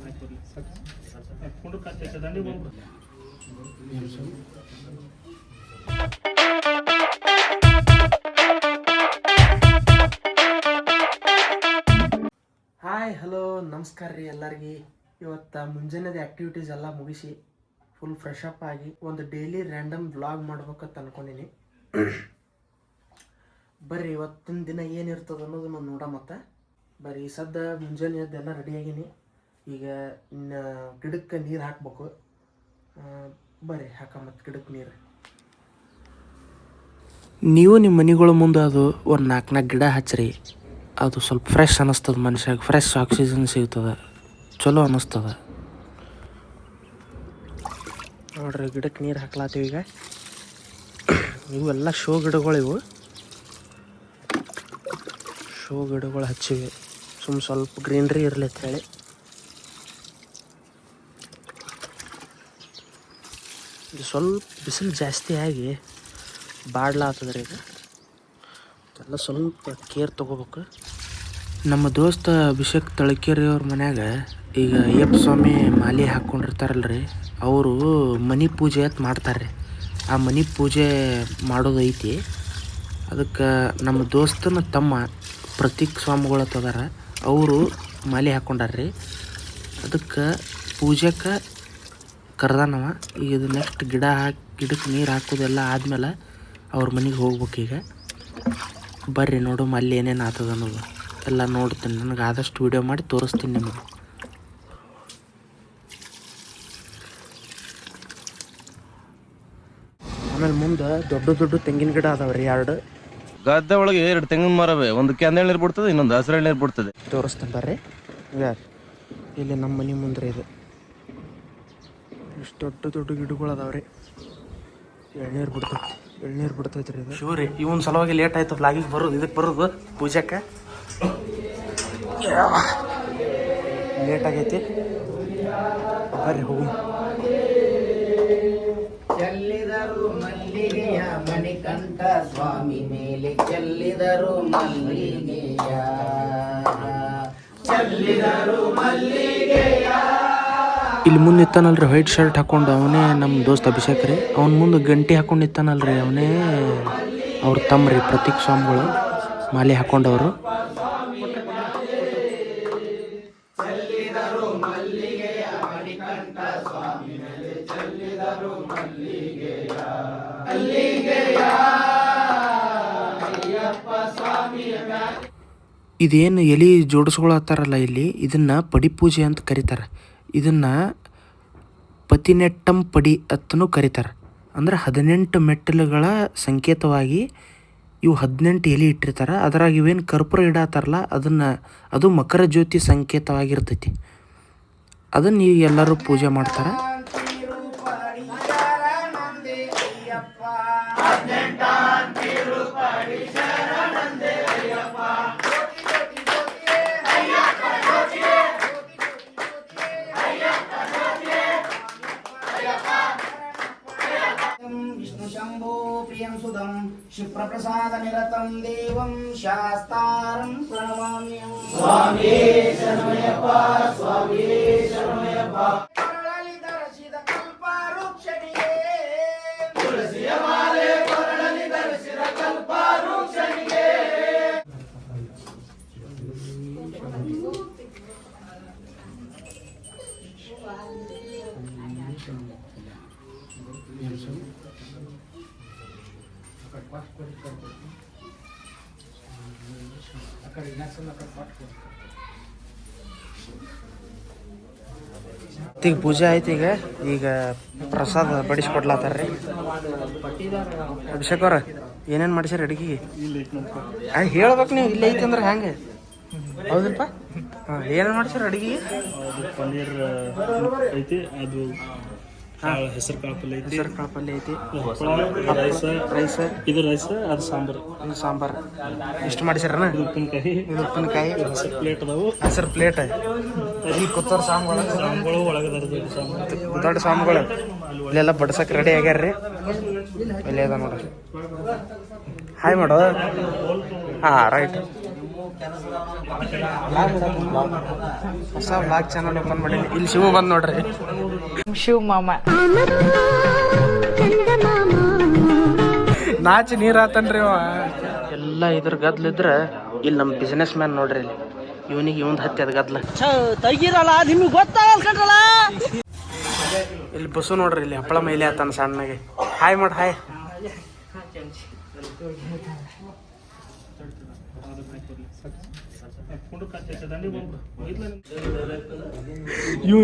Hi hello ನಮಸ್ಕಾರ ರೀ ಎಲ್ಲರಿಗೆ. ಇವತ್ತು ಮುಂಜಾನೆದ ಆ್ಯಕ್ಟಿವಿಟೀಸ್ ಎಲ್ಲ ಮುಗಿಸಿ ಫುಲ್ ಫ್ರೆಶ್ ಅಪ್ ಆಗಿ ಒಂದು ಡೈಲಿ ರ್ಯಾಂಡಮ್ ವ್ಲಾಗ್ ಮಾಡ್ಬೇಕಂತ ಅನ್ಕೊಂಡಿನಿ. ಬರ್ರಿ ಇವತ್ತಿನ ದಿನ ಏನಿರ್ತದೆ ಅನ್ನೋದನ್ನು ನೋಡ. ಮತ್ತು ಬರ್ರಿ ಸದ್ದ ಮುಂಜಾನೆ ಅದೆಲ್ಲ ರೆಡಿಯಾಗೀನಿ. ಈಗ ಗಿಡಕ್ಕೆ ನೀರು ಹಾಕ್ಬೇಕು. ಬರ್ರಿ ಮತ್ತು ಗಿಡಕ್ಕೆ ನೀರು. ನೀವು ನಿಮ್ಮ ಮನೆಗಳ ಮುಂದೆ ಅದು ಒಂದು 4 ಗಿಡ ಹಚ್ಚಿರಿ. ಅದು ಸ್ವಲ್ಪ ಫ್ರೆಶ್ ಅನ್ನಿಸ್ತದೆ, ಮನುಷ್ಯಾಗ ಫ್ರೆಶ್ ಆಕ್ಸಿಜನ್ ಸಿಗ್ತದೆ, ಚಲೋ ಅನ್ನಿಸ್ತದೆ. ನೋಡ್ರಿ ಗಿಡಕ್ಕೆ ನೀರು ಹಾಕ್ಲಾತೀವಿ. ಈಗ ಇವೆಲ್ಲ ಶೋ ಗಿಡಗಳಿವು. ಶೋ ಗಿಡಗಳು ಹಚ್ಚಿವಿ ಸ್ವಲ್ಪ ಗ್ರೀನ್ರಿ ಇರಲಿ ಅಂತ ಹೇಳಿ. ಇದು ಸ್ವಲ್ಪ ಬಿಸಿಲು ಜಾಸ್ತಿ ಆಗಿ ಬಾಡ್ಲಾಗ್ತದ್ರಿ. ಈಗ ಎಲ್ಲ ಸ್ವಲ್ಪ ಕೇರ್ ತೊಗೋಬೇಕು. ನಮ್ಮ ದೋಸ್ತ ಅಭಿಷೇಕ್ ತಳಕೇರಿ ಅವ್ರ ಮನ್ಯಾಗ ಈಗ ಅಯ್ಯಪ್ಪ ಸ್ವಾಮಿ ಮಾಲೆ ಹಾಕ್ಕೊಂಡಿರ್ತಾರಲ್ರಿ, ಅವರು ಮನೆ ಪೂಜೆ ಅಂತ ಮಾಡ್ತಾರೆ. ಆ ಮನೆ ಪೂಜೆ ಮಾಡೋದೈತಿ. ಅದಕ್ಕೆ ನಮ್ಮ ದೋಸ್ತನ ತಮ್ಮ ಪ್ರತೀಕ್ ಸ್ವಾಮಿಗಳು ತದಾರ, ಅವರು ಮಾಲೆ ಹಾಕ್ಕೊಂಡಾರ್ರಿ. ಅದಕ್ಕೆ ಪೂಜೆಗೆ ಕರೆದಾನವ. ಈಗ ಇದು ನೆಕ್ಸ್ಟ್ ಗಿಡಕ್ಕೆ ನೀರು ಹಾಕೋದೆಲ್ಲ ಆದಮೇಲೆ ಅವ್ರ ಮನೆಗೆ ಹೋಗ್ಬೇಕು. ಈಗ ಬರ್ರಿ ನೋಡು ಅಲ್ಲಿ ಏನೇನು ಆಗ್ತದೆ ಅನ್ನೋದು ಎಲ್ಲ ನೋಡ್ತೀನಿ. ನನಗೆ ಆದಷ್ಟು ವೀಡಿಯೋ ಮಾಡಿ ತೋರಿಸ್ತೀನಿ ನಿಮಗೆ. ಆಮೇಲೆ ಮುಂದೆ ದೊಡ್ಡ ತೆಂಗಿನ ಗಿಡ ಅದಾವ್ರಿ 2. ಗದ್ದೆ ಒಳಗೆ 2 ತೆಂಗಿನ ಮರವೇ, ಒಂದು ಕೆಂದೇಳು ನೀರು ಬಿಡ್ತದೆ, ಇನ್ನೊಂದು ಹಸಿರು ನೀರು ಬಿಡ್ತದೆ. ತೋರಿಸ್ತೀನಿ ಬರ್ರಿ. ಯಾರು ಇಲ್ಲಿ ನಮ್ಮ ಮನೆ ಮುಂದೆ ಇದು ಇಷ್ಟು ದೊಡ್ಡ ಗಿಡಗಳು ಅದಾವ್ರಿ. ಎಳ್ನೀರು ಬಿಡ್ತೈತ್ರಿ ಇದು. ಶಿವರಿ ಇವನ್ ಸಲುವಾಗಿ ಲೇಟ್ ಆಯ್ತು ವ್ಲಾಗಿಗೆ ಬರೋದು, ಇದಕ್ಕೆ ಬರೋದು ಪೂಜೆಕ್ಕೆ ಲೇಟ್ ಆಗೈತಿ. ಬರ್ರಿ ಹೋಗು. ಚೆಲ್ಲಿದರು ಮಲ್ಲಿಗೆಯ ಮಣಿಕಂಠ ಸ್ವಾಮಿ ಮೇಲೆ, ಚೆಲ್ಲಿದರು ಮಲ್ಲಿಗೆಯ, ಚೆಲ್ಲಿದರು ಮಲ್ಲಿಗೆಯ. ಇಲ್ಲಿ ಮುಂದೆ ನಿತ್ತಾನಲ್ರಿ ವೈಟ್ ಶರ್ಟ್ ಹಾಕೊಂಡು, ಅವನೇ ನಮ್ಮ ದೋಸ್ತ ಅಭಿಷೇಕ್ ರೀ. ಅವನ ಮುಂದೆ ಗಂಟೆ ಹಾಕೊಂಡು ನಿತ್ತಾನಲ್ರಿ, ಅವನೇ ಅವ್ರ ತಮ್ಮ ರೀ ಪ್ರತೀಕ್ ಸ್ವಾಮಿಗಳು ಮಾಲೆ ಹಾಕೊಂಡವರು. ಇದೇನು ಎಲೆ ಜೋಡಿಸ್ಕೊಳತ್ತಾರಲ್ಲ ಇಲ್ಲಿ, ಇದನ್ನ ಪಡಿ ಪೂಜೆ ಅಂತ ಕರೀತಾರೆ. ಇದನ್ನು ಪತಿನೆಟ್ಟಂ ಪಡಿ ಅಂತಲೂ ಕರೀತಾರೆ. ಅಂದ್ರೆ 18 ಮೆಟ್ಟಿಲುಗಳ ಸಂಕೇತವಾಗಿ ಇವು 18 ಎಲೆ ಇಟ್ಟಿರ್ತಾರೆ. ಅದ್ರಾಗ ಇವೇನು ಕರ್ಪೂರ ಇಡತ್ತಾರಲ್ಲ, ಅದು ಮಕರ ಜ್ಯೋತಿ ಸಂಕೇತವಾಗಿರ್ತೈತಿ. ಅದನ್ನು ಈಗ ಎಲ್ಲರೂ ಪೂಜೆ ಮಾಡ್ತಾರೆ. ಶಂಭೋ ಪ್ರಿಯಂ ಸುಧಂ ಶಿಪ್ರಪ್ರಸಾದ ನಿರತಂ ದೇವಂ ಶಾಸ್ತಾರಂ ಪ್ರಣಮಾಮ್ಯಂ. ಸ್ವಾಮಿ ಶರಣಮಯ್ಯಪ್ಪ, ಸ್ವಾಮಿ ಶರಣಮಯ್ಯಪ್ಪ. ಕೊರಳಲಿ ಧರಿಸಿದ ಕಲ್ಪವೃಕ್ಷನಿಗೆ, ತುಳಸಿಯ ಮಾಲೆ ಕೊರಳಲಿ ಧರಿಸಿದ ಕಲ್ಪವೃಕ್ಷನಿಗೆ. ಈಗ ಪೂಜೆ ಆಯ್ತು. ಈಗ ಪ್ರಸಾದ ಬಡಿಸ್ಕೊಡ್ಲಾತಾರ್ರಿ. ಅಭಿಷೇಕ್ ಅವ್ರ ಏನೇನು ಮಾಡಿಸ್ಯಾರ ಅಡುಗೆಗೆ ಹೇಳ್ಬೇಕು ನೀವು. ಇಲ್ಲಿ ಐತಿ ಅಂದ್ರೆ ಹೆಂಗೆ? ಹೌದಲ್ಪ. ಹಾಂ, ಏನೇನು ಮಾಡಿಸ್ಯಾರ ಅಡುಗೆಗೆ? ಪನ್ನೀರ್ ಐತಿ, ಅದು ಹೆಸರು ಕಾಳು ಪಲ್ಯ ಐತಿ, ರೈಸ್, ಇದು ರೈಸ್, ಅದು ಸಾಂಬಾರು. ಇಷ್ಟು ಮಾಡಿಸ್ಯಾರನ? ಉಪ್ಪಿನಕಾಯಿ, ಹೆಸರು ಪ್ಲೇಟ್. ಇಲ್ಲಿ ಕೂತವ್ರ ಸ್ವಾಮಿಗಳು ಒಳಗೆ ದೊಡ್ಡ ಸ್ವಾಮಿಗಳು ಇಲ್ಲೆಲ್ಲ ಬಡ್ಸಕ್ಕೆ ರೆಡಿ ಆಗ್ಯಾರ್ರಿ. ಇಲ್ಲಿ ಅದ ನೋಡ್ರಿ. ಹಾಯ್ ಮಾಡೋ. ಹಾಂ ರೈಟ್. ಹೊಸ ಬ್ಲಾಗ್ ಚಾನಲ್ ಓಪನ್ ಮಾಡೀನಿ. ಇಲ್ಲಿ ಶಿವ ಬಂದ್ ನೋಡ್ರಿ. ಶಿವ ಮಾಮ ನಾಚಿ ನೀರ್ ಆತನ್ರಿ ಅವ. ಎಲ್ಲ ಇದ್ರ ಗದ್ಲಿದ್ರ ಇಲ್ಲಿ ನಮ್ಮ ಬಿಸ್ನೆಸ್ ಮ್ಯಾನ್ ನೋಡ್ರಿ. ಇಲ್ಲಿ ಇವನಿಗೆ ಇವಂದ್ ಹತ್ತಿ ಅದ ಗದ್ಲ ತೆಗಿರಲ್ಲ ನಿಮ್ಗೆ ಗೊತ್ತಾಗಲ್ಲ. ಇಲ್ಲಿ ಬಸ್ಸು ನೋಡ್ರಿ. ಇಲ್ಲಿ ಹಪ್ಪಳ ಮೈಲೆ ಆತಾನ ಸಣ್ಣಗೆ. ಹಾಯ್ ಮಾಡ್ ಹಾಯ್.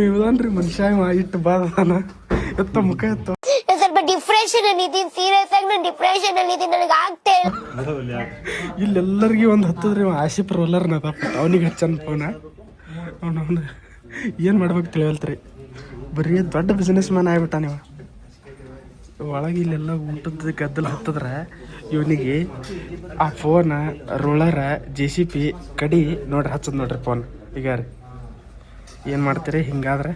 ಇವನ್ರಿ ಮನುಷ್ಯ ಇಟ್ಟು ಬಾದಾನ ಎತ್ತ ಮುಖ ಎತ್ತ. ಸ್ವಲ್ಪ ಡಿಪ್ರೆಷನ್ ಅಲ್ಲಿ ಇದೀನಿ, ಸೀರಿಯಸ್ ಆಗಿ ನಾನು ಡಿಪ್ರೆಷನ್ ಅಲ್ಲಿ ಇದೀನಿ, ನನಗೆ ಆಗ್ತೇ ಇಲ್ಲೆಲ್ಲರಿಗೂ ಒಂದು ಹತ್ತದ್ರಿ ಆಶಿಪ್ ರೋಲರ್ನ ಅವನಿಗೆ ಹಚ್ಚನ್ ಫೋನ. ಅವನು ಏನು ಮಾಡ್ಬೇಕು ತಿಳಿಯಲ್ತ್ರಿ. ಬರೀ ದೊಡ್ಡ ಬಿಸ್ನೆಸ್ ಮ್ಯಾನ್ ಆಗ್ಬಿಟ್ಟ ನೀವು. ಒಳಗೆ ಇಲ್ಲೆಲ್ಲ ಊಟದ ಗದ್ದಲ ಹತ್ತದ್ರ ಇವನಿಗೆ ಆ ಫೋನ ರೋಲರ JCP ಕಡಿ ನೋಡ್ರಿ ಹಚ್ಚದ್ ನೋಡ್ರಿ ಫೋನ್. ಈಗ ರೀ ಏನು ಮಾಡ್ತೀರಿ ಹಿಂಗಾದ್ರೆ?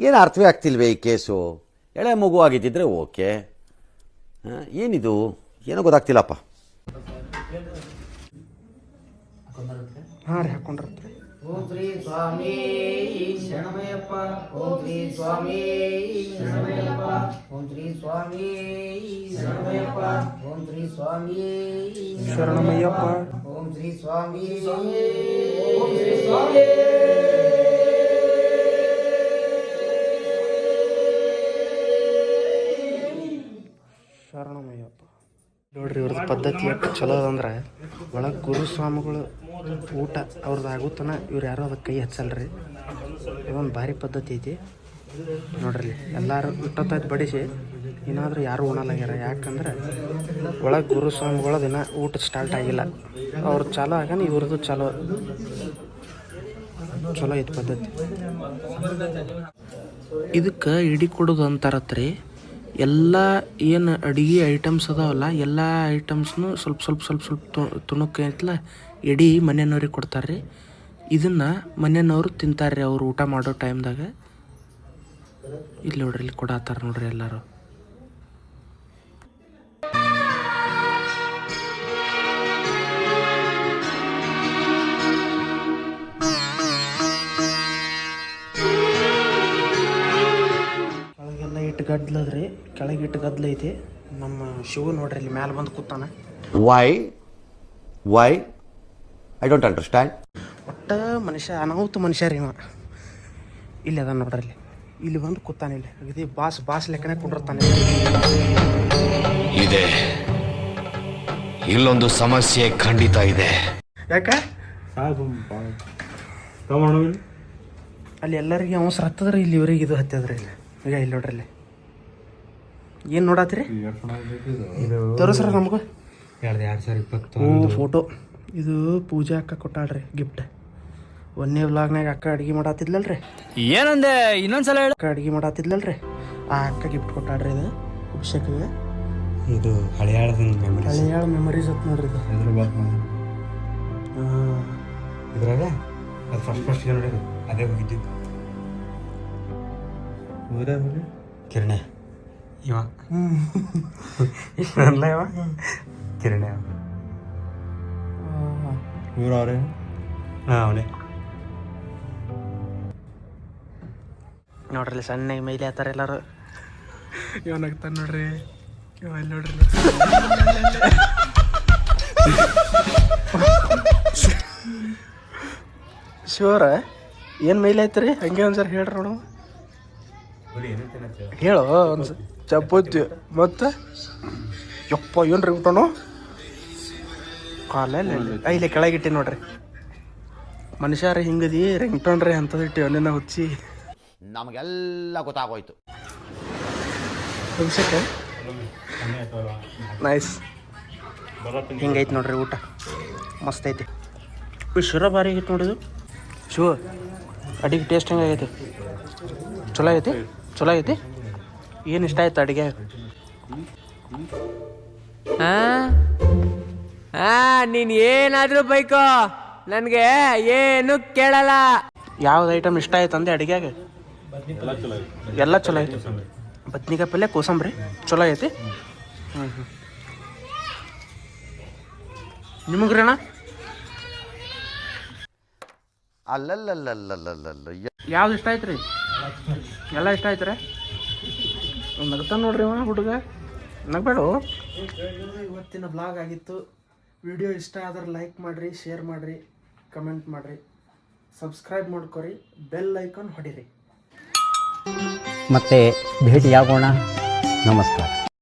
ಏನು ಅರ್ಥವೇ ಆಗ್ತಿಲ್ವೇ ಈ ಕೇಸು? ಎಳೆ ಮಗು ಆಗಿದ್ದಿದ್ರೆ ಓಕೆ, ಏನಿದು ಏನೋ ಗೊತ್ತಾಗ್ತಿಲ್ಲಪ್ಪ. ಹಾಂ ರೀ ಹಾಕೊಂಡ್ರಿ. ಓಂ ಶ್ರೀ ಸ್ವಾಮಿ ಶರಣಮಯ್ಯಪ್ಪ. ಓಂ ಶ್ರೀ ಸ್ವಾಮಿ ಶರಣಮಯ್ಯಪ್ಪ. ಓಂ ಶ್ರೀ ಸ್ವಾಮಿ ಶರಣಮಯ್ಯಪ್ಪ. ಓಂ ಶ್ರೀ ಸ್ವಾಮಿ ಶರಣಮಯ್ಯಪ್ಪ. ಓಂ ಶ್ರೀ ಸ್ವಾಮಿ. ಓಂ ಶ್ರೀ ಸ್ವಾಮಿ. ಶರಣಮಯ್ಯಪ್ಪ. ನೋಡ್ರಿ ಇವ್ರದ್ದು ಪದ್ಧತಿ ಎಷ್ಟು ಚಲೋ ಅದಂದ್ರೆ ಒಳಗೆ ಗುರುಸ್ವಾಮಿಗಳು ಊಟ ಅವ್ರದ್ದು ಆಗುತ್ತಾನ ಇವ್ರು ಯಾರೋ ಅದಕ್ಕೆ ಕೈ ಹಚ್ಚಲ್ರಿ. ಇದೊಂದು ಭಾರಿ ಪದ್ಧತಿ ಐತಿ ನೋಡ್ರಿ. ಎಲ್ಲರೂ ಇಟ್ಟೊತ್ತಾಯ್ತು ಬಡಿಸಿ ಏನಾದರೂ ಯಾರೂ ಉಣಲಾಗ್ಯಾರ. ಯಾಕಂದ್ರೆ ಒಳಗೆ ಗುರುಸ್ವಾಮಿಗಳ ದಿನ ಊಟ ಸ್ಟಾರ್ಟ್ ಆಗಿಲ್ಲ. ಅವ್ರು ಚಾಲೋ ಆಗಾನ ಇವ್ರದ್ದು ಚಲೋ ಐತಿ ಪದ್ಧತಿ. ಇದಕ್ಕೆ ಇಡಿ ಕೊಡೋದು ಅಂತಾರತ್ರಿ. ಎಲ್ಲ ಏನು ಅಡುಗೆ ಐಟಮ್ಸ್ ಅದಾವಲ್ಲ ಎಲ್ಲ ಐಟಮ್ಸ್ನು ಸ್ವಲ್ಪ ತುಣುಕ್ ಐತಲ್ಲ ಇಡೀ ಮನೆಯವ್ರಿಗೆ ಕೊಡ್ತಾರೆ ರೀ. ಇದನ್ನು ಮನೆಯವರು ತಿಂತಾರೆ ರೀ ಅವ್ರು ಊಟ ಮಾಡೋ ಟೈಮ್ದಾಗ. ಇಲ್ಲಿ ನೋಡ್ರಿ ಇಲ್ಲಿ ಕೊಡತ್ತಾರ ನೋಡ್ರಿ ಎಲ್ಲರೂ. ಕೆಳಗೆಲ್ಲ ಇಟ್ಟು ಗದ್ಲದ್ರಿ. ಕೆಳಗೆ ಇಟ್ಟು ಗದ್ಲ ಐತಿ. ನಮ್ಮ ಶಿವ ನೋಡ್ರಿ ಇಲ್ಲಿ ಮ್ಯಾಲೆ ಬಂದು ಕೂತಾನ. Why I don't understand. ಒಟ್ಟ ಮನುಷ್ಯ ಅನಾಹುತ ಮನುಷ್ಯ ರೀ ಇವ. ಇಲ್ಲಿ ಅದ ನೋಡ್ರಿ ಇಲ್ಲಿ ಬಂದು ಕೂತಾನೆ. ಇಲ್ಲಿ ಅಗದಿ ಬಾಸ್ ಲೆಕ್ಕನೆ ಕುಂಡಿರ್ತಾನೆ. ಇದೆ ಇಲ್ಲೊಂದು ಸಮಸ್ಯೆ ಖಂಡಿತ ಇದೆ. ಯಾಕ ಅಲ್ಲಿ ಎಲ್ಲರಿಗೆ ಅವಸರ ಹತ್ತದ್ರಿ ಇಲ್ಲಿ ಇವ್ರಿಗೆ ಇದು ಹತ್ತದ್ರಿ. ಇಲ್ಲಿ ಈಗ ಇಲ್ಲಿ ನೋಡ್ರಿ ಇಲ್ಲಿ ಏನು ನೋಡತ್ತೀರಿ ತೋರಿಸ್ರ ನಮಗೂ 2020 ಫೋಟೋ. ಇದು ಪೂಜಾ ಅಕ್ಕ ಕೊಟ್ಟಾಳ್ರಿ ಗಿಫ್ಟ್. ಒಂದನೇ ವ್ಲಾಗ್ನಾಗ ಅಕ್ಕ ಅಡುಗೆ ಮಾಡತ್ತಿದ್ಲಲ್ರಿ. ಏನಂದೆ ಇನ್ನೊಂದ್ಸಲ ಹೇಳ. ಅಕ್ಕ ಅಡುಗೆ ಮಾಡತ್ತಿದ್ಲಲ್ರಿ ಆ ಅಕ್ಕ ಗಿಫ್ಟ್ ಕೊಟ್ಟಾಳ್ರಿ. ಇದು ಅಭಿಷೇಕ್ಗೆ ಇದು ಹಳೆಯಾಳ ಮೆಮರೀಸ್ ಅಂತ ನೋಡ್ರಿ. ಇದು ಇದ್ರಾಗ ಅದು ಫಸ್ಟ್ ನೋಡಿ ಅದೇ ಹೋಗಿದ್ದಿದ್ದು. ಕಿರಣೆ ಇವ ಅಲ್ಲ ಇವ ಕಿರಣೆ ಇವ್ರು ಅವ್ರೆ. ಹಾಂ ಅವನೇ ನೋಡ್ರಿ ಸಣ್ಣಗೆ ಮೈಲಿ ಆತಾರ ಎಲ್ಲಾರು. ಇವನಾಗ್ತಾನೆ ನೋಡ್ರಿ. ಇವ ಇಲ್ಲಿ ನೋಡ್ರಿ ಶಿವರ ಏನು ಮೈಲಿ ಆಯ್ತು ರೀ? ಹಂಗೆ ಒಂದ್ಸರಿ ಹೇಳ್ರಿ ನೋಡು. ಹೇಳು ಒಂದು ಚಪ್ಪತ್ತಿ ಮತ್ತೆ ಯಪ್ಪ ಏನು ರೀ ಊಟನು ಕಾಲಲ್ಲಿ ಇಲ್ಲಿ ಕೆಳಗಿಟ್ಟಿ ನೋಡ್ರಿ. ಮನುಷ್ಯರ ಹಿಂಗದಿ ರಿಂಗ್ಟೋನ್ ರೀ ಅಂಥದ್ದು ಇಟ್ಟು ಅವನ್ನ ಹುಚ್ಚಿ ನಮಗೆಲ್ಲ ಗೊತ್ತಾಗೋಯ್ತು. ಅಭಿಷೇಕ ನೈಸ್. ಹಿಂಗೈತಿ ನೋಡ್ರಿ ಊಟ ಮಸ್ತ್ ಐತಿ. ಶಿರ ಭಾರಿ ಆಗೈತಿ ನೋಡಿದು. ಶಿವ ಅಡಿಗೆ ಟೇಸ್ಟ್ ಹೆಂಗಾಗೈತಿ? ಚಲೋ ಆಗೈತಿ. ಏನು ಇಷ್ಟ ಆಯ್ತು ಅಡುಗೆ? ನೀನ್ ಏನಾದ್ರೂ ಬೈಕೋ ನನ್ಗೆ ಏನು ಕೇಳಲ್ಲ. ಯಾವ್ದು ಐಟಮ್ ಇಷ್ಟ ಆಯ್ತು ಅಂದೆ ಅಡುಗೆಯಾಗ? ಎಲ್ಲ ಚಲೋ ಐತಿ. ಬದ್ನಿಕಾಯಿ ಪಲ್ಯ ಕೋಸಂಬರಿ ಚಲೋ ಐತಿ. ನಿಮಗೆ ರೀ ಅಣ್ಣ ಅಲ್ಲಲ್ಲಲ್ಲಲ್ಲಲ್ಲಲ್ಲ ಯಾವ್ದು ಇಷ್ಟ ಆಯ್ತು ರೀ? ಎಲ್ಲ ಇಷ್ಟ ಆಯ್ತು ರೀ? ನಗ್ತಾನೆ ನೋಡ್ರಿ ಅವ ಹುಡುಗ, ನಗ್ಬೇಡ. ಇವತ್ತಿನ ಬ್ಲಾಗ್ ಆಗಿತ್ತು. ವಿಡಿಯೋ ಇಷ್ಟ ಆದ್ರೆ ಲೈಕ್ ಮಾಡಿರಿ, ಶೇರ್ ಮಾಡಿರಿ, ಕಮೆಂಟ್ ಮಾಡಿರಿ, ಸಬ್ಸ್ಕ್ರೈಬ್ ಮಾಡ್ಕೊರಿ, ಬೆಲ್ ಐಕಾನ್ ಹೊಡಿರಿ. ಮತ್ತೆ ಭೇಟಿಯಾಗೋಣ. ನಮಸ್ಕಾರ.